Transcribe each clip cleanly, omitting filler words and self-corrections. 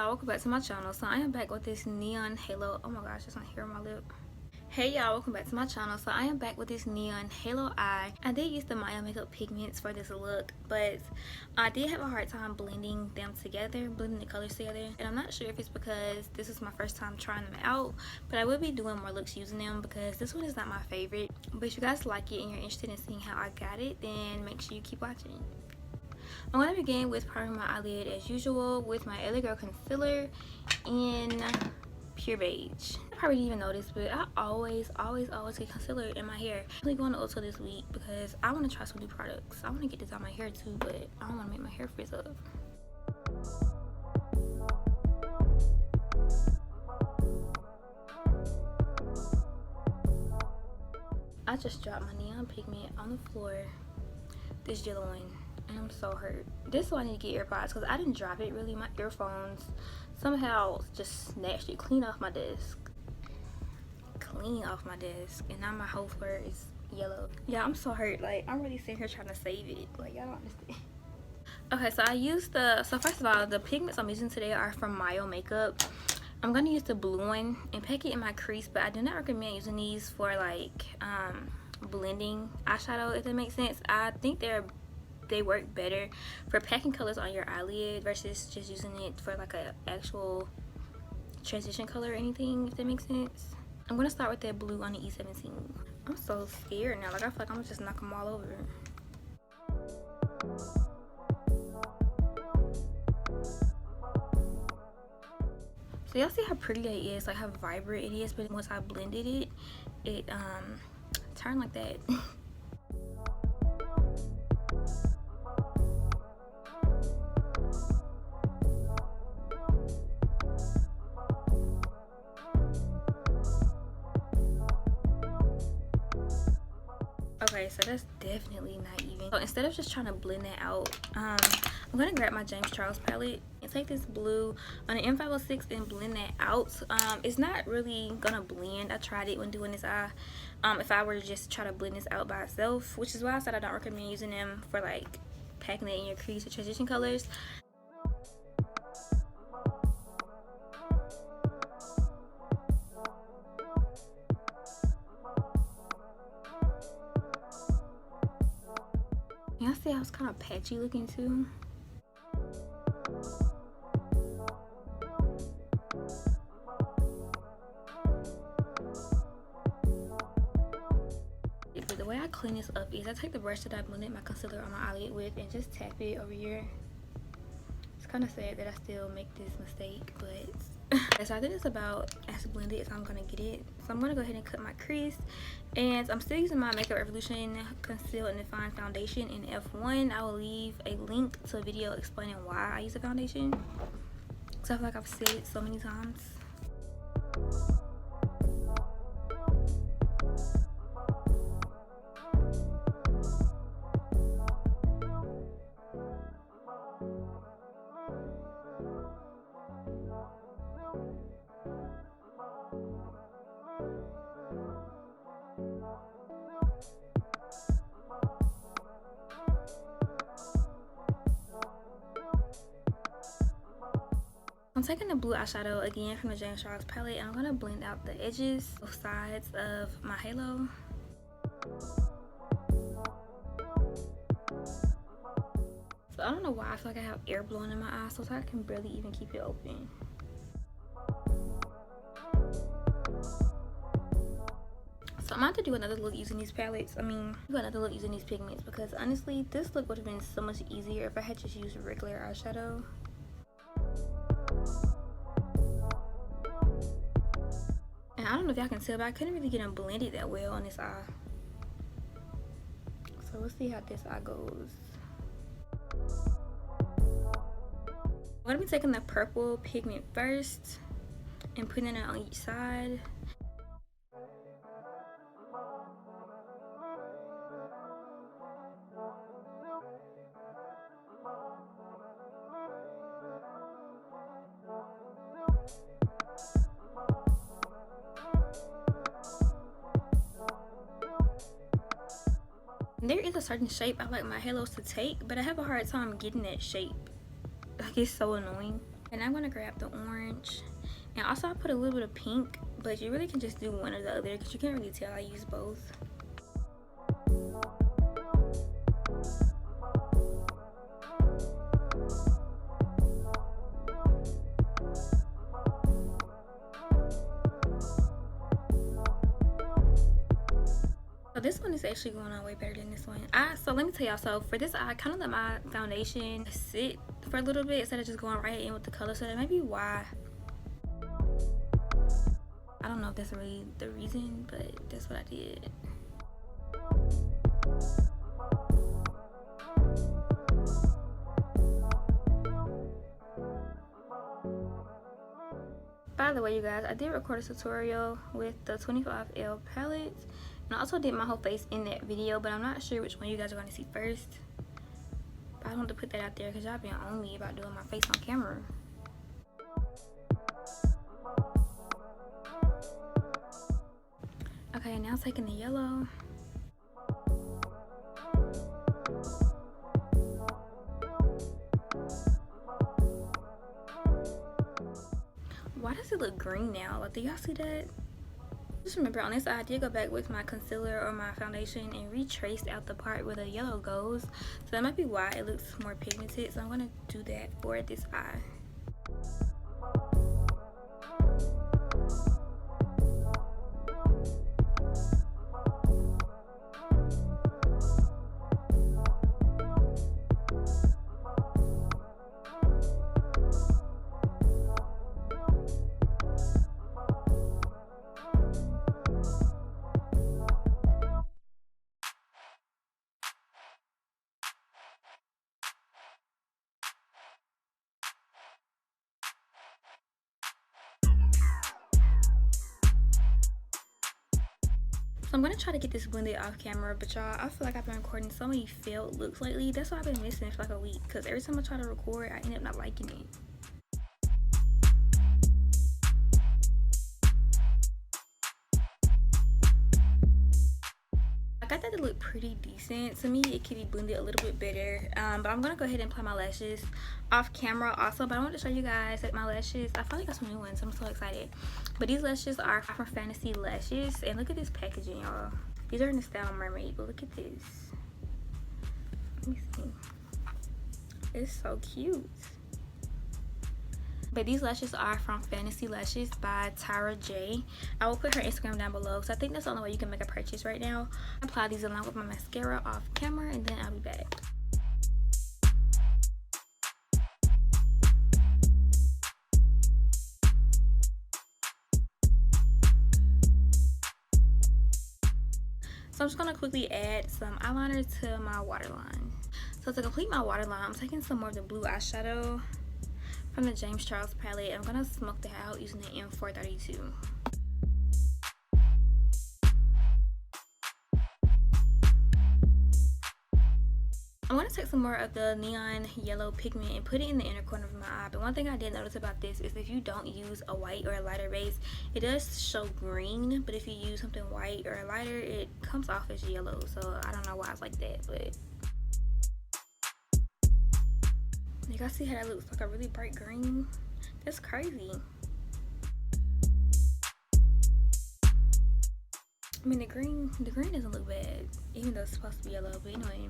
y'all, welcome back to my channel. So I am back with this neon halo. Oh my gosh, there's not hair on my lip. Hey y'all, welcome back to my channel. So I am back with this neon halo eye. I did use the Myo Makeup pigments for this look, but I did have a hard time blending them together, blending the colors together. And I'm not sure if it's because this is my first time trying them out, but I will be doing more looks using them because this one is not my favorite. But if you guys like it and you're interested in seeing how I got it, then make sure you keep watching. I'm going to begin with priming my eyelid as usual with my LA Girl concealer in Pure Beige. I probably didn't even notice, but I always get concealer in my hair. I'm really going to Ulta this week because I want to try some new products. I want to get this on my hair too, but I don't want to make my hair frizz up. I just dropped my neon pigment on the floor, this yellow one, and I'm so hurt. This is why I need to get AirPods because I didn't drop it really. My earphones somehow just snatched it clean off my desk. And now my whole fur is yellow. Yeah, I'm so hurt. Like, I'm really sitting here trying to save it. Like, y'all don't understand. Okay, so I used so first of all, the pigments I'm using today are from Myo Makeup. I'm gonna use the blue one and pack it in my crease, but I do not recommend using these for like blending eyeshadow, if that makes sense. I think they work better for packing colors on your eyelid versus just using it for like a actual transition color or anything, if that makes sense. I'm gonna start with that blue on the E17. I'm so scared now. Like, I feel like I'm gonna just knock them all over. So y'all see how pretty that is, like how vibrant it is, but once I blended it, it turned like that. Okay, so that's definitely not even. So instead of just trying to blend that out, I'm gonna grab my James Charles palette and take this blue on the M506 and blend that out. It's not really gonna blend. I tried it when doing this eye. If I were to just try to blend this out by itself, which is why I said I don't recommend using them for like packing it in your crease or transition colors. Y'all see I was kind of patchy looking too. But the way I clean this up is I take the brush that I blended my concealer on my eyelid with and just tap it over here. It's kind of sad that I still make this mistake, but so I think it's about as blended as I'm gonna get it. So I'm gonna go ahead and cut my crease, and I'm still using my Makeup Revolution Conceal and Define Foundation in F1. I will leave a link to a video explaining why I use the foundation, because I feel like I've said it so many times. I'm taking the blue eyeshadow again from the James Charles palette, and I'm going to blend out the edges, both sides of my halo. So I don't know why I feel like I have air blowing in my eyes, so I can barely even keep it open. So I'm about to do another look using these palettes. Do another look using these pigments, because honestly, this look would have been so much easier if I had just used regular eyeshadow. And I don't know if y'all can tell, but I couldn't really get them blended that well on this eye. So we'll see how this eye goes. I'm going to be taking the purple pigment first and putting it on each side. There is a certain shape I like my halos to take, but I have a hard time getting that shape. Like, it's so annoying. And I'm gonna grab the orange, and also I put a little bit of pink, but you really can just do one or the other because you can't really tell. I use both. So this one is actually going on way better than this one. So let me tell y'all, so for this eye, I kind of let my foundation sit for a little bit instead of just going right in with the color, so that may be why. I don't know if that's really the reason, but that's what I did. By the way, you guys, I did record a tutorial with the 25L palette, and I also did my whole face in that video, but I'm not sure which one you guys are going to see first. But I wanted to put that out there because y'all been on me about doing my face on camera. Okay, now taking the yellow. Why does it look green now? Like, do y'all see that? Just remember, on this eye, I did go back with my concealer or my foundation and retraced out the part where the yellow goes. So that might be why it looks more pigmented. So I'm going to do that for this eye. So I'm going to try to get this blended off camera, but y'all, I feel like I've been recording so many failed looks lately. That's why I've been missing for like a week, because every time I try to record, I end up not liking it. I got that to look pretty decent. To me, it could be blended a little bit better, but I'm going to go ahead and apply my lashes off camera also. But I want to show you guys that my lashes, I finally got some new ones. I'm so excited. But these lashes are from Fantasy Lashes, and look at this packaging, y'all. These are in the style Mermaid, but look at this. Let me see. It's so cute. But these lashes are from Fantasy Lashes by Tyra J. I will put her Instagram down below, because I think that's the only way you can make a purchase right now. I apply these along with my mascara off camera, and then I'll be back. So I'm just going to quickly add some eyeliner to my waterline. So to complete my waterline, I'm taking some more of the blue eyeshadow from the James Charles palette. I'm going to smoke that out using the M432. I'm going to take some more of the neon yellow pigment and put it in the inner corner of my eye. But one thing I did notice about this is if you don't use a white or a lighter base, it does show green. But if you use something white or a lighter, it comes off as yellow. So I don't know why it's like that, but you guys see how that looks like a really bright green? That's crazy. I mean, the green doesn't look bad, even though it's supposed to be yellow, but anyway.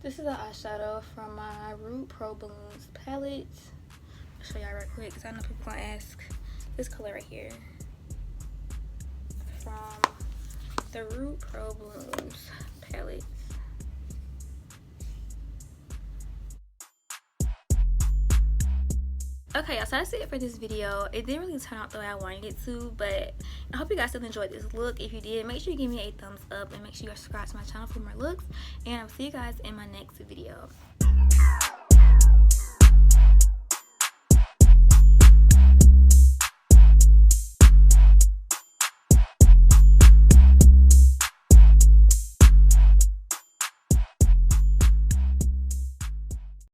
This is an eyeshadow from my Root Pro Balloons palette. I'll show y'all right quick because I know people gonna ask. This color right here. From the Root Pro Balloons palette. Okay, y'all, so that's it for this video. It didn't really turn out the way I wanted it to, but I hope you guys still enjoyed this look. If you did, make sure you give me a thumbs up and make sure you subscribe to my channel for more looks, and I'll see you guys in my next video.